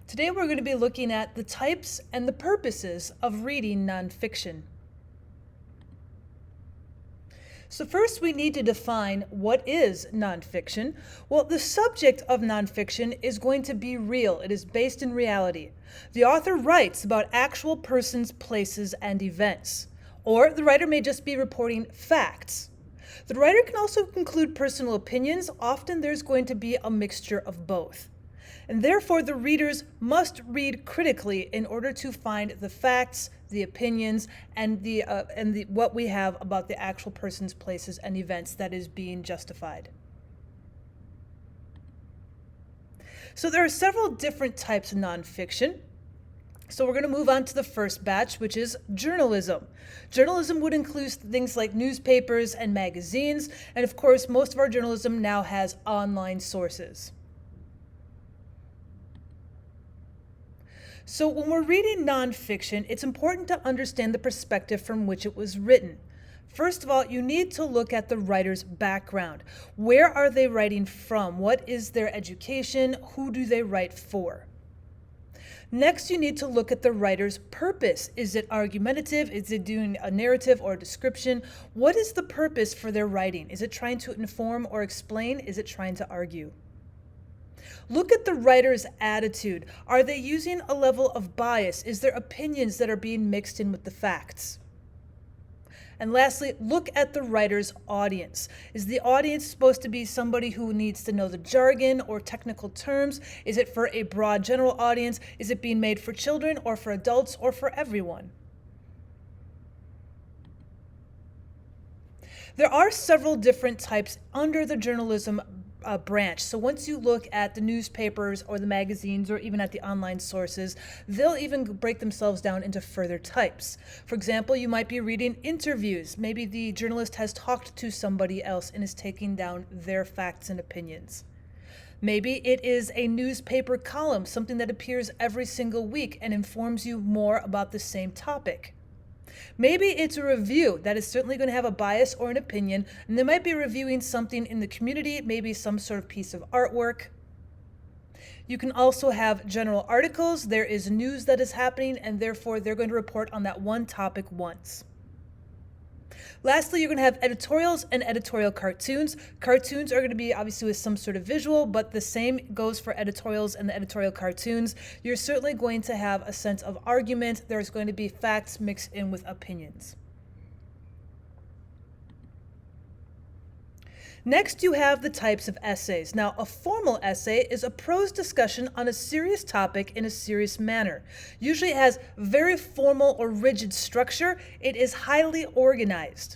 Today we're going to be looking at the types and the purposes of reading nonfiction. So first we need to define what is nonfiction. Well, the subject of nonfiction is going to be real. It is based in reality. The author writes about actual persons, places, and events. Or the writer may just be reporting facts. The writer can also include personal opinions. Often there's going to be a mixture of both. And therefore, the readers must read critically in order to find the facts, the opinions, and what we have about the actual persons, places, and events that is being justified. So there are several different types of nonfiction. So we're going to move on to the first batch, which is journalism. Journalism would include things like newspapers and magazines, and of course, most of our journalism now has online sources. So when we're reading nonfiction, it's important to understand the perspective from which it was written. First of all, you need to look at the writer's background. Where are they writing from? What is their education? Who do they write for? Next, you need to look at the writer's purpose. Is it argumentative? Is it doing a narrative or a description? What is the purpose for their writing? Is it trying to inform or explain? Is it trying to argue? Look at the writer's attitude. Are they using a level of bias? Is there opinions that are being mixed in with the facts? And lastly, look at the writer's audience. Is the audience supposed to be somebody who needs to know the jargon or technical terms? Is it for a broad general audience? Is it being made for children or for adults or for everyone? There are several different types under the journalism branch. So once you look at the newspapers or the magazines or even at the online sources, they'll even break themselves down into further types. For example, you might be reading interviews. Maybe the journalist has talked to somebody else and is taking down their facts and opinions. Maybe it is a newspaper column, something that appears every single week and informs you more about the same topic. Maybe it's a review that is certainly going to have a bias or an opinion, and they might be reviewing something in the community, maybe some sort of piece of artwork. You can also have general articles. There is news that is happening, and therefore they're going to report on that one topic once. Lastly, you're going to have editorials and editorial cartoons. Cartoons are going to be obviously with some sort of visual, but the same goes for editorials and the editorial cartoons. You're certainly going to have a sense of argument. There's going to be facts mixed in with opinions. Next, you have the types of essays. Now, a formal essay is a prose discussion on a serious topic in a serious manner. Usually it has very formal or rigid structure. It is highly organized.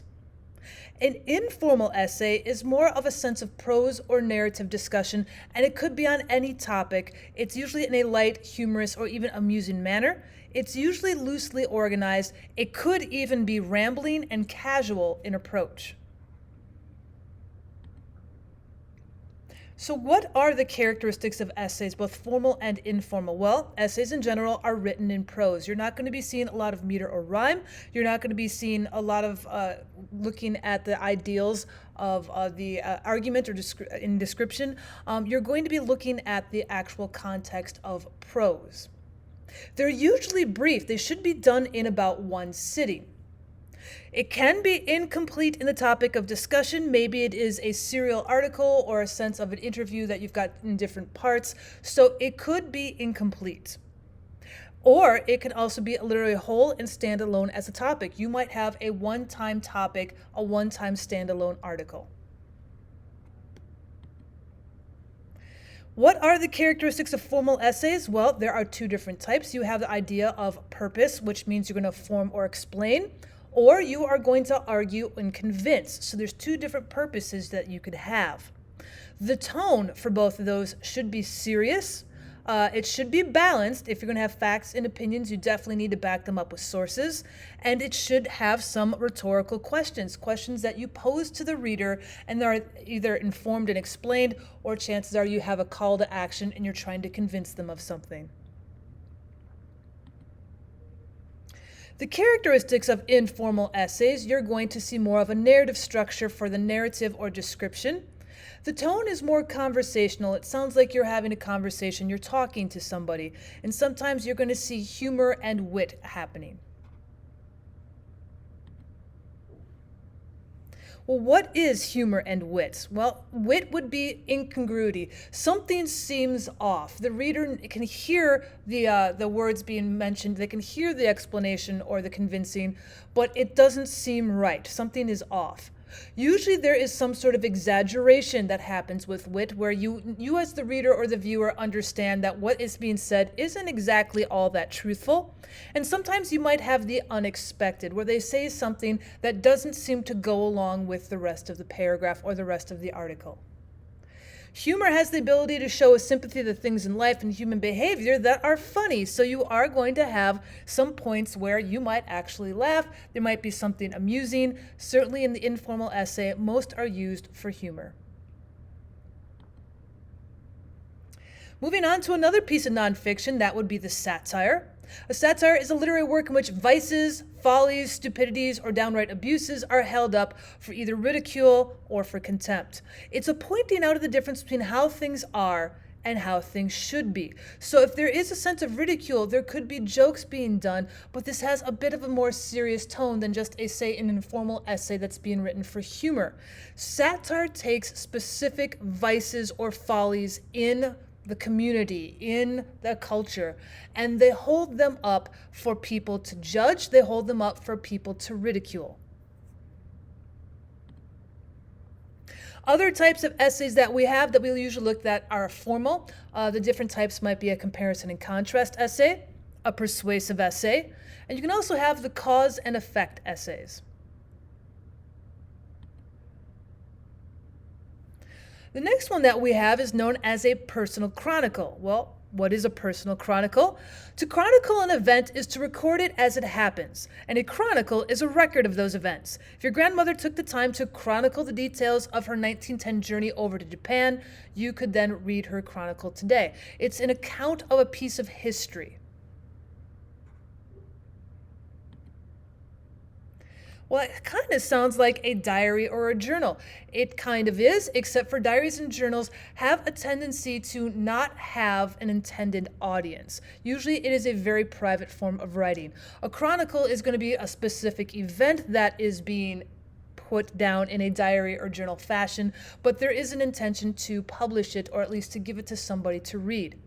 An informal essay is more of a sense of prose or narrative discussion, and it could be on any topic. It's usually in a light, humorous, or even amusing manner. It's usually loosely organized. It could even be rambling and casual in approach. So what are the characteristics of essays, both formal and informal? Well, essays in general are written in prose. You're not going to be seeing a lot of meter or rhyme. You're not going to be seeing a lot of looking at the ideals of the argument or in description. You're going to be looking at the actual context of prose. They're usually brief. They should be done in about one sitting. It can be incomplete in the topic of discussion. Maybe it is a serial article or a sense of an interview that you've got in different parts. So it could be incomplete. Or it can also be literally whole and stand alone as a topic. You might have a one-time topic, a one-time standalone article. What are the characteristics of formal essays? Well, there are two different types. You have the idea of purpose, which means you're going to form or explain, or you are going to argue and convince. So there's two different purposes that you could have. The tone for both of those should be serious. It should be balanced. If you're going to have facts and opinions, you definitely need to back them up with sources. And it should have some rhetorical questions, questions that you pose to the reader, and they're either informed and explained, or chances are you have a call to action and you're trying to convince them of something. The characteristics of informal essays, you're going to see more of a narrative structure for the narrative or description. The tone is more conversational. It sounds like you're having a conversation, you're talking to somebody, and sometimes you're going to see humor and wit happening. Well, what is humor and wit? Well, wit would be incongruity. Something seems off. The reader can hear the words being mentioned, they can hear the explanation or the convincing, but it doesn't seem right. Something is off. Usually there is some sort of exaggeration that happens with wit where you as the reader or the viewer understand that what is being said isn't exactly all that truthful. And sometimes you might have the unexpected where they say something that doesn't seem to go along with the rest of the paragraph or the rest of the article. Humor has the ability to show a sympathy to things in life and human behavior that are funny. So you are going to have some points where you might actually laugh. There might be something amusing. Certainly in the informal essay, most are used for humor. Moving on to another piece of nonfiction, that would be the satire. A satire is a literary work in which vices, follies, stupidities, or downright abuses are held up for either ridicule or for contempt. It's a pointing out of the difference between how things are and how things should be. So if there is a sense of ridicule, there could be jokes being done, but this has a bit of a more serious tone than just an informal essay that's being written for humor. Satire takes specific vices or follies in the community, in the culture, and they hold them up for people to judge, they hold them up for people to ridicule. Other types of essays that we have that we'll usually look at are formal. The different types might be a comparison and contrast essay, a persuasive essay, and you can also have the cause and effect essays. The next one that we have is known as a personal chronicle. Well, what is a personal chronicle? To chronicle an event is to record it as it happens, and a chronicle is a record of those events. If your grandmother took the time to chronicle the details of her 1910 journey over to Japan, you could then read her chronicle today. It's an account of a piece of history. Well, it kind of sounds like a diary or a journal. It kind of is, except for diaries and journals have a tendency to not have an intended audience. Usually it is a very private form of writing. A chronicle is going to be a specific event that is being put down in a diary or journal fashion, but there is an intention to publish it or at least to give it to somebody to read.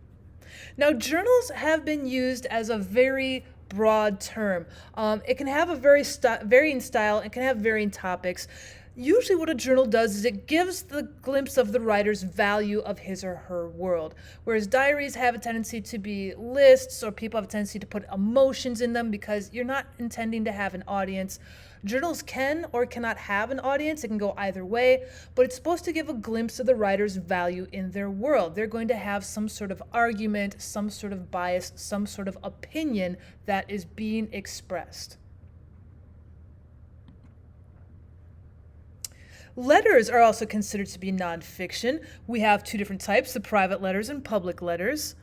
Now, journals have been used as a very broad term. It can have a varying style, it can have varying topics. Usually what a journal does is it gives the glimpse of the writer's value of his or her world, whereas diaries have a tendency to be lists, or people have a tendency to put emotions in them because you're not intending to have an audience. Journals can or cannot have an audience. It can go either way, but it's supposed to give a glimpse of the writer's value in their world. They're going to have some sort of argument, some sort of bias, some sort of opinion that is being expressed. Letters are also considered to be nonfiction. We have two different types, the private letters and public letters.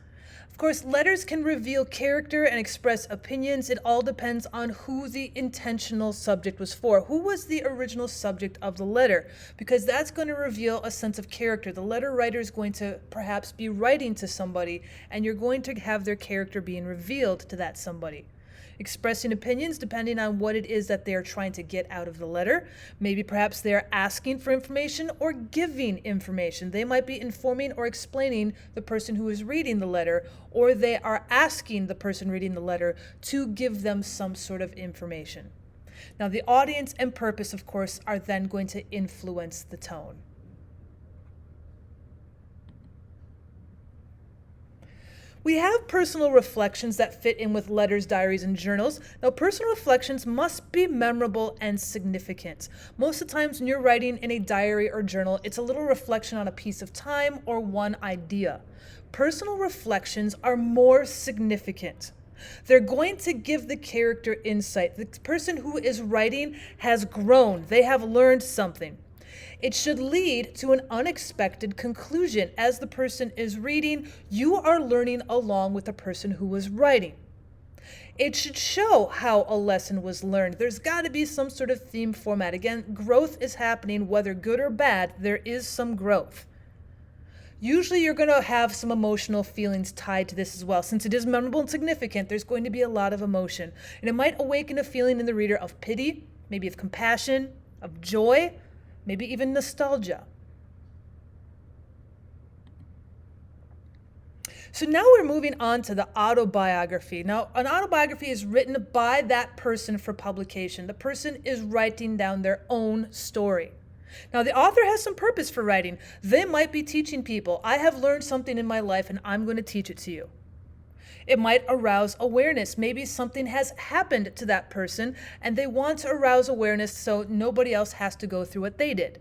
Of course, letters can reveal character and express opinions. It all depends on who the intentional subject was for. Who was the original subject of the letter? Because that's going to reveal a sense of character. The letter writer is going to perhaps be writing to somebody, and you're going to have their character being revealed to that somebody. Expressing opinions depending on what it is that they're trying to get out of the letter. Maybe perhaps they're asking for information or giving information. They might be informing or explaining the person who is reading the letter, or they are asking the person reading the letter to give them some sort of information. Now, the audience and purpose, of course, are then going to influence the tone. We have personal reflections that fit in with letters, diaries, and journals. Now, personal reflections must be memorable and significant. Most of the times when you're writing in a diary or journal, it's a little reflection on a piece of time or one idea. Personal reflections are more significant. They're going to give the character insight. The person who is writing has grown. They have learned something. It should lead to an unexpected conclusion. As the person is reading, you are learning along with the person who was writing. It should show how a lesson was learned. There's got to be some sort of theme format. Again, growth is happening, whether good or bad, there is some growth. Usually you're going to have some emotional feelings tied to this as well. Since it is memorable and significant, there's going to be a lot of emotion. And it might awaken a feeling in the reader of pity, maybe of compassion, of joy, maybe even nostalgia. So now we're moving on to the autobiography. Now, an autobiography is written by that person for publication. The person is writing down their own story. Now, the author has some purpose for writing. They might be teaching people. I have learned something in my life and I'm going to teach it to you. It might arouse awareness. Maybe something has happened to that person and they want to arouse awareness so nobody else has to go through what they did.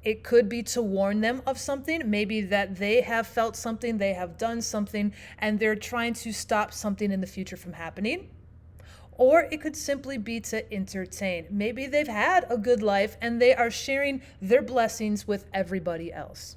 It could be to warn them of something, maybe that they have felt something, they have done something, and they're trying to stop something in the future from happening. Or it could simply be to entertain. Maybe they've had a good life and they are sharing their blessings with everybody else.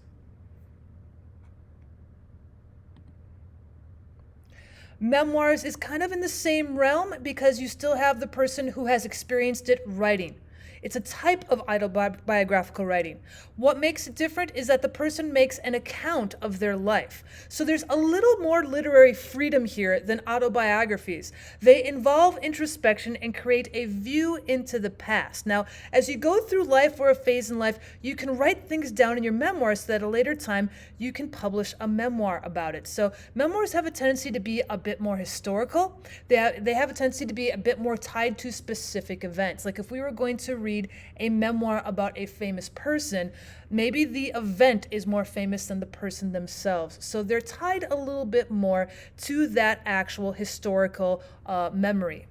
Memoirs is kind of in the same realm because you still have the person who has experienced it writing. It's a type of autobiographical writing. What makes it different is that the person makes an account of their life. So there's a little more literary freedom here than autobiographies. They involve introspection and create a view into the past. Now, as you go through life or a phase in life, you can write things down in your memoirs so that at a later time you can publish a memoir about it. So memoirs have a tendency to be a bit more historical. They have a tendency to be a bit more tied to specific events. Like if we were going to read a memoir about a famous person, maybe the event is more famous than the person themselves. So they're tied a little bit more to that actual historical memory.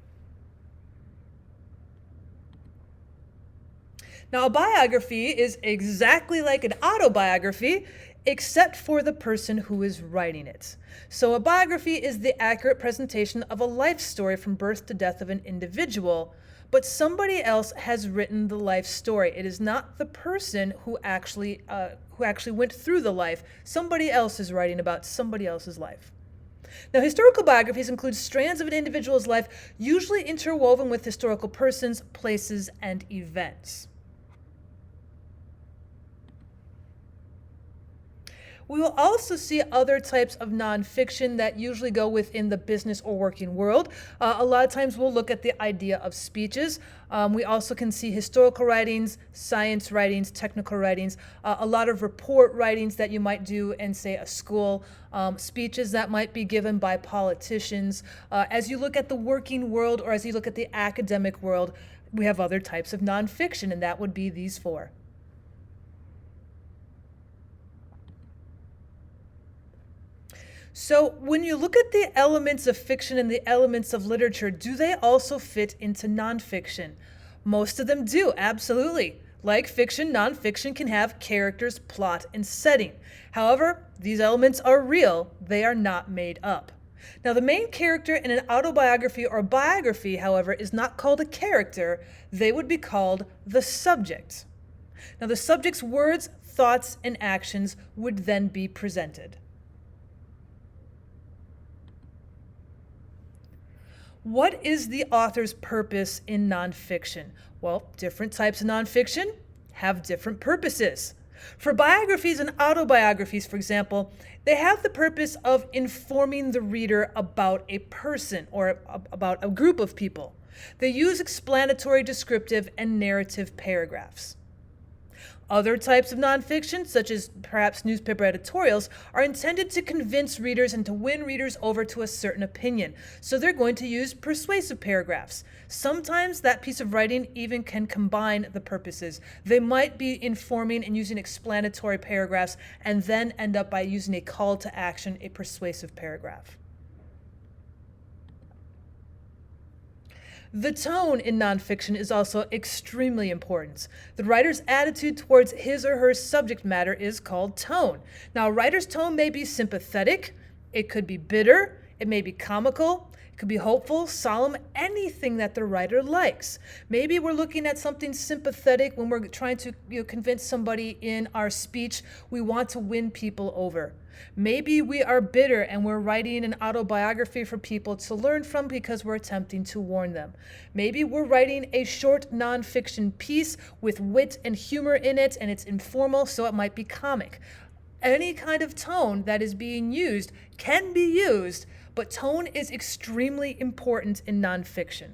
Now, a biography is exactly like an autobiography, except for the person who is writing it. So a biography is the accurate presentation of a life story from birth to death of an individual, but somebody else has written the life story. It is not the person who actually went through the life. Somebody else is writing about somebody else's life. Now, historical biographies include strands of an individual's life, usually interwoven with historical persons, places, and events. We will also see other types of nonfiction that usually go within the business or working world. A lot of times we'll look at the idea of speeches. We also can see historical writings, science writings, technical writings, a lot of report writings that you might do in, say, a school, speeches that might be given by politicians. As you look at the working world or as you look at the academic world, we have other types of nonfiction, and that would be these four. So when you look at the elements of fiction and the elements of literature, do they also fit into nonfiction? Most of them do, absolutely. Like fiction, nonfiction can have characters, plot, and setting. However, these elements are real. They are not made up. Now, the main character in an autobiography or biography, however, is not called a character. They would be called the subject. Now, the subject's words, thoughts, and actions would then be presented. What is the author's purpose in nonfiction? Well, different types of nonfiction have different purposes. For biographies and autobiographies, for example, they have the purpose of informing the reader about a person or about a group of people. They use explanatory, descriptive, and narrative paragraphs. Other types of nonfiction, such as perhaps newspaper editorials, are intended to convince readers and to win readers over to a certain opinion. So they're going to use persuasive paragraphs. Sometimes that piece of writing even can combine the purposes. They might be informing and using explanatory paragraphs and then end up by using a call to action, a persuasive paragraph. The tone in nonfiction is also extremely important. The writer's attitude towards his or her subject matter is called tone. Now, a writer's tone may be sympathetic, it could be bitter, It may be comical, it could be hopeful, solemn, anything that the writer likes. Maybe we're looking at something sympathetic when we're trying to convince somebody in our speech. We want to win people over. Maybe we are bitter and we're writing an autobiography for people to learn from because we're attempting to warn them. Maybe we're writing a short nonfiction piece with wit and humor in it, and it's informal, so it might be comic. Any kind of tone that is being used can be used, but tone is extremely important in nonfiction.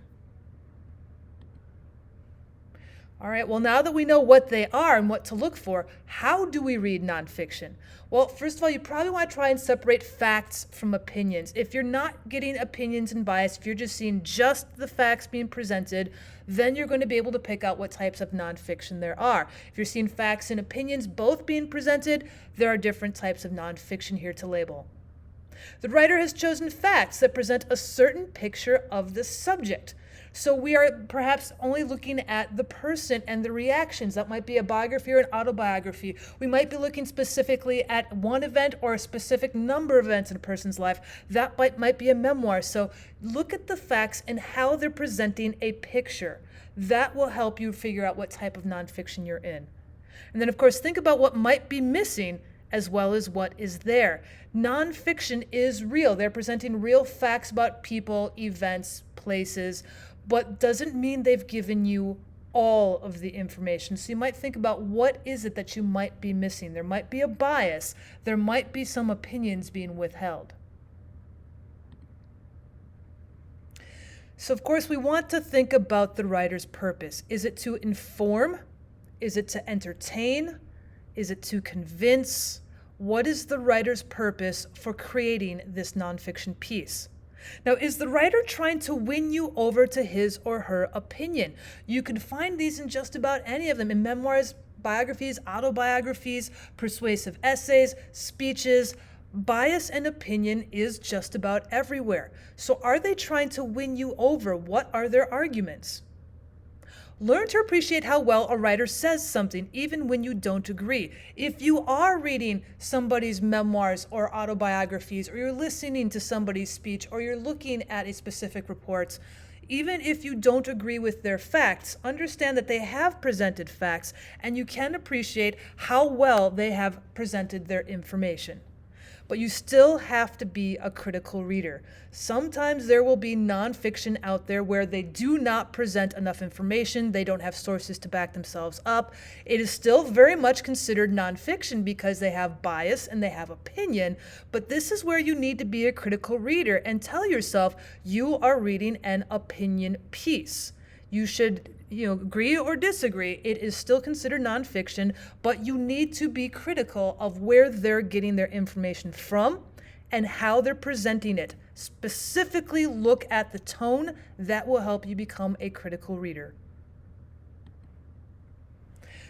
All right, well, now that we know what they are and what to look for, how do we read nonfiction? Well, first of all, you probably want to try and separate facts from opinions. If you're not getting opinions and bias, if you're just seeing just the facts being presented, then you're going to be able to pick out what types of nonfiction there are. If you're seeing facts and opinions both being presented, there are different types of nonfiction here to label. The writer has chosen facts that present a certain picture of the subject. So we are perhaps only looking at the person and the reactions. That might be a biography or an autobiography. We might be looking specifically at one event or a specific number of events in a person's life. That might be a memoir. So look at the facts and how they're presenting a picture. That will help you figure out what type of nonfiction you're in. And then, of course, think about what might be missing as well as what is there. Nonfiction is real. They're presenting real facts about people, events, places, but doesn't mean they've given you all of the information. So you might think about what is it that you might be missing. There might be a bias. There might be some opinions being withheld. So of course we want to think about the writer's purpose. Is it to inform? Is it to entertain? Is it to convince? What is the writer's purpose for creating this nonfiction piece? Now, is the writer trying to win you over to his or her opinion? You can find these in just about any of them, in memoirs, biographies, autobiographies, persuasive essays, speeches. Bias and opinion is just about everywhere. So are they trying to win you over? What are their arguments? Learn to appreciate how well a writer says something, even when you don't agree. If you are reading somebody's memoirs or autobiographies, or you're listening to somebody's speech, or you're looking at a specific report, even if you don't agree with their facts, understand that they have presented facts, and you can appreciate how well they have presented their information. But you still have to be a critical reader. Sometimes there will be nonfiction out there where they do not present enough information, they don't have sources to back themselves up. It is still very much considered nonfiction because they have bias and they have opinion, but this is where you need to be a critical reader and tell yourself you are reading an opinion piece. You should agree or disagree. It is still considered nonfiction, but you need to be critical of where they're getting their information from and how they're presenting it. Specifically, look at the tone. That will help you become a critical reader.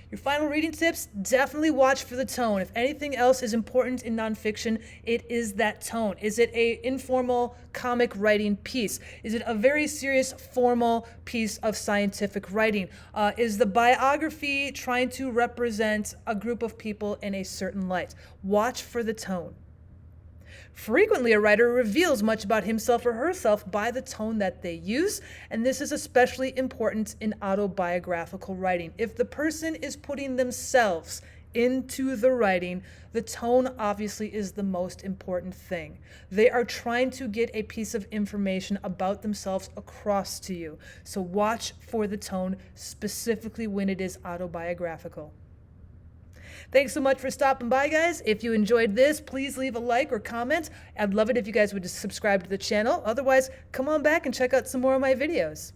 Your final reading tips, definitely watch for the tone. If anything else is important in nonfiction, it is that tone. Is it an informal comic writing piece? Is it a very serious formal piece of scientific writing? Is the biography trying to represent a group of people in a certain light? Watch for the tone. Frequently, a writer reveals much about himself or herself by the tone that they use, and this is especially important in autobiographical writing. If the person is putting themselves into the writing, the tone obviously is the most important thing. They are trying to get a piece of information about themselves across to you. So watch for the tone, specifically when it is autobiographical. Thanks so much for stopping by, guys. If you enjoyed this, please leave a like or comment. I'd love it if you guys would just subscribe to the channel. Otherwise, come on back and check out some more of my videos.